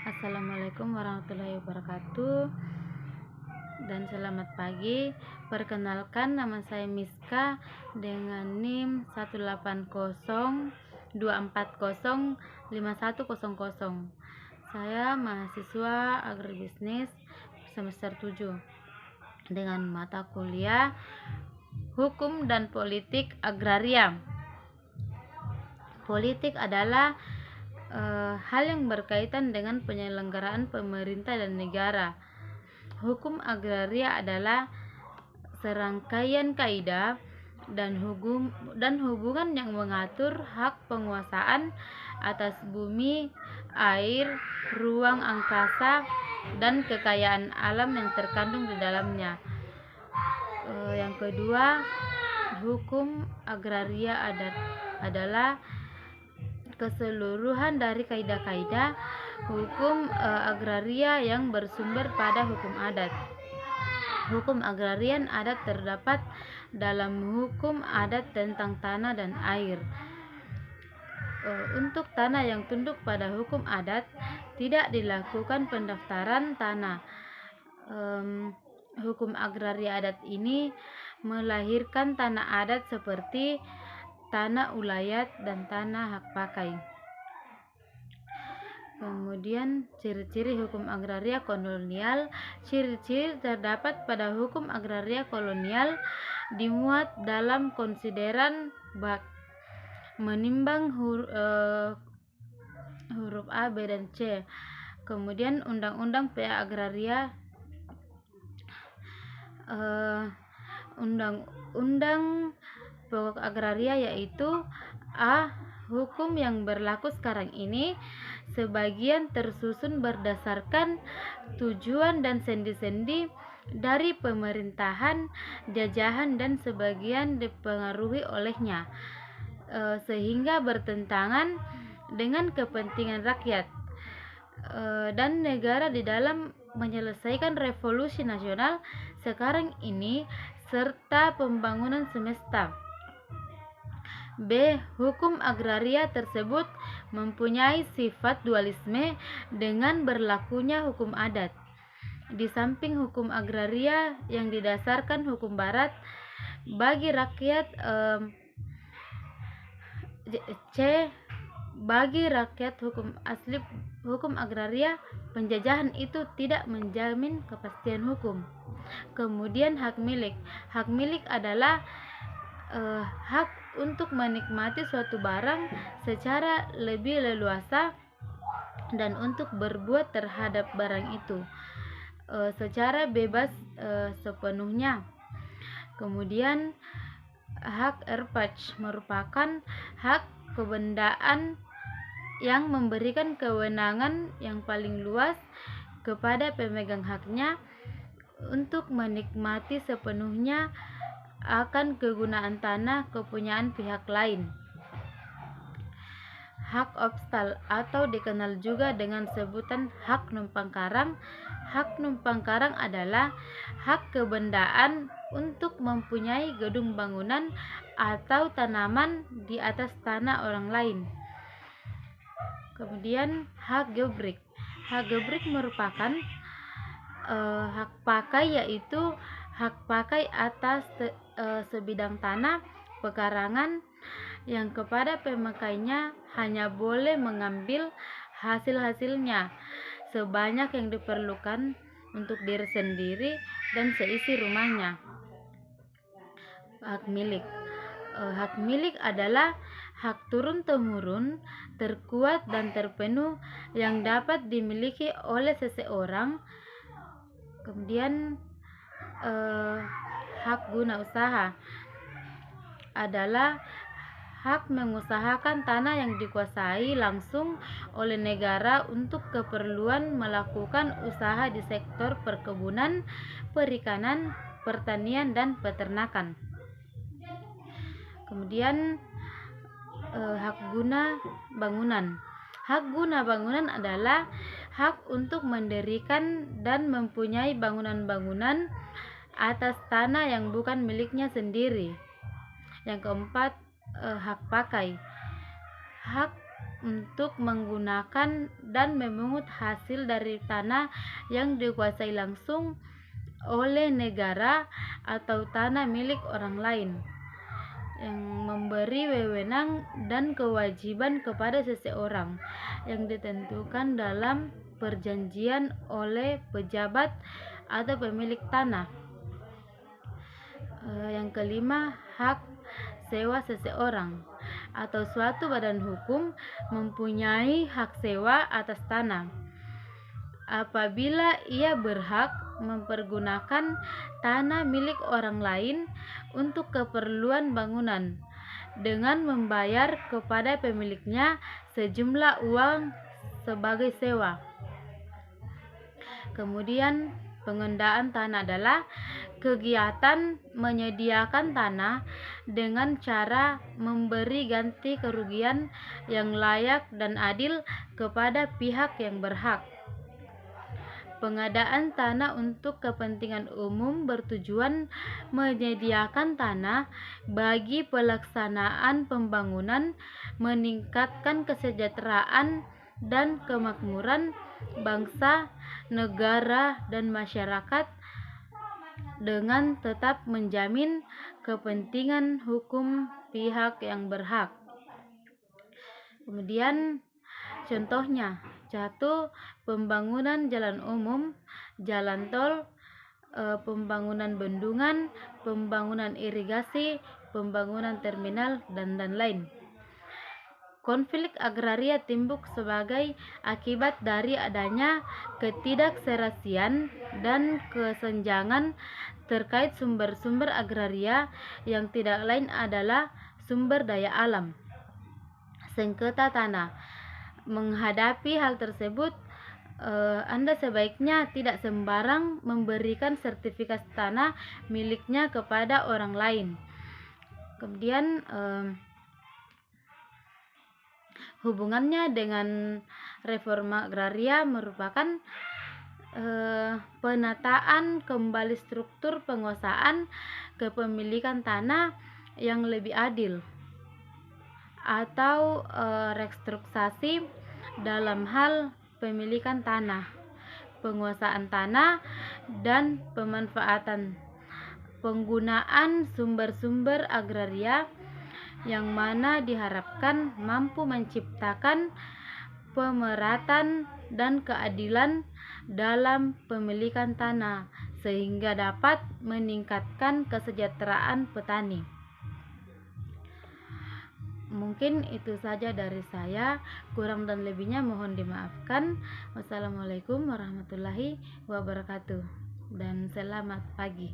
Assalamualaikum warahmatullahi wabarakatuh dan selamat pagi. Perkenalkan, nama saya Miska dengan NIM 1802405105100. Saya mahasiswa agribisnis semester 7 dengan mata kuliah Hukum dan Politik Agraria. Politik adalah hal yang berkaitan dengan penyelenggaraan pemerintah dan negara. Hukum agraria adalah serangkaian kaidah dan hubungan yang mengatur hak penguasaan atas bumi, air, ruang angkasa, dan kekayaan alam yang terkandung di dalamnya. Yang kedua, hukum agraria adalah keseluruhan dari kaidah-kaidah hukum agraria yang bersumber pada hukum adat. Hukum agrarian adat terdapat dalam hukum adat tentang tanah dan air. Untuk tanah yang tunduk pada hukum adat, tidak dilakukan pendaftaran tanah. Hukum agraria adat ini melahirkan tanah adat seperti tanah ulayat dan tanah hak pakai. Kemudian ciri-ciri hukum agraria kolonial. Ciri-ciri terdapat pada hukum agraria kolonial dimuat dalam konsideran bab menimbang huruf A, B, dan C. Kemudian undang-undang PA agraria, undang-undang pokok agraria yaitu A. Hukum yang berlaku sekarang ini sebagian tersusun berdasarkan tujuan dan sendi-sendi dari pemerintahan jajahan dan sebagian dipengaruhi olehnya, sehingga bertentangan dengan kepentingan rakyat dan negara di dalam menyelesaikan revolusi nasional sekarang ini serta pembangunan semesta. B. Hukum agraria tersebut mempunyai sifat dualisme dengan berlakunya hukum adat. Di samping hukum agraria yang didasarkan hukum barat bagi rakyat, C. Bagi rakyat hukum agraria penjajahan itu tidak menjamin kepastian hukum. Kemudian hak milik. Hak milik adalah hak untuk menikmati suatu barang secara lebih leluasa dan untuk berbuat terhadap barang itu secara bebas sepenuhnya. Kemudian hak erpach merupakan hak kebendaan yang memberikan kewenangan yang paling luas kepada pemegang haknya untuk menikmati sepenuhnya akan kegunaan tanah kepunyaan pihak lain. Hak obstal atau dikenal juga dengan sebutan hak numpang karang. Hak numpang karang adalah hak kebendaan untuk mempunyai gedung bangunan atau tanaman di atas tanah orang lain. Kemudian hak gebrik. Hak gebrik merupakan hak pakai, yaitu hak pakai atas sebidang tanah pekarangan yang kepada pemakainya hanya boleh mengambil hasil-hasilnya sebanyak yang diperlukan untuk diri sendiri dan seisi rumahnya. Hak milik. Hak milik adalah hak turun-temurun terkuat dan terpenuh yang dapat dimiliki oleh seseorang. Kemudian hak guna usaha adalah hak mengusahakan tanah yang dikuasai langsung oleh negara untuk keperluan melakukan usaha di sektor perkebunan, perikanan, pertanian, dan peternakan. Kemudian hak guna bangunan. Hak guna bangunan adalah hak untuk mendirikan dan mempunyai bangunan-bangunan atas tanah yang bukan miliknya sendiri. Yang keempat, hak pakai. Hak untuk menggunakan dan memungut hasil dari tanah yang dikuasai langsung oleh negara atau tanah milik orang lain, yang memberi wewenang dan kewajiban kepada seseorang yang ditentukan dalam perjanjian oleh pejabat atau pemilik tanah. Yang kelima, hak sewa seseorang atau suatu badan hukum mempunyai hak sewa atas tanah apabila ia berhak mempergunakan tanah milik orang lain untuk keperluan bangunan dengan membayar kepada pemiliknya sejumlah uang sebagai sewa. Kemudian, pengendaan tanah adalah kegiatan menyediakan tanah dengan cara memberi ganti kerugian yang layak dan adil kepada pihak yang berhak. Pengadaan tanah untuk kepentingan umum bertujuan menyediakan tanah bagi pelaksanaan pembangunan, meningkatkan kesejahteraan dan kemakmuran bangsa, negara, dan masyarakat dengan tetap menjamin kepentingan hukum pihak yang berhak. Kemudian contohnya, pembangunan jalan umum, jalan tol, pembangunan bendungan, pembangunan irigasi, pembangunan terminal, dan lain. Konflik agraria timbul sebagai akibat dari adanya ketidakserasian dan kesenjangan terkait sumber-sumber agraria yang tidak lain adalah sumber daya alam. Sengketa tanah. Menghadapi hal tersebut, Anda sebaiknya tidak sembarang memberikan sertifikat tanah miliknya kepada orang lain. Kemudian hubungannya dengan reforma agraria merupakan penataan kembali struktur penguasaan kepemilikan tanah yang lebih adil, atau restrukturisasi dalam hal pemilikan tanah, penguasaan tanah, dan pemanfaatan penggunaan sumber-sumber agraria, yang mana diharapkan mampu menciptakan pemerataan dan keadilan dalam pemilikan tanah sehingga dapat meningkatkan kesejahteraan petani. Mungkin itu saja dari saya, kurang dan lebihnya mohon dimaafkan. Wassalamualaikum warahmatullahi wabarakatuh dan selamat pagi.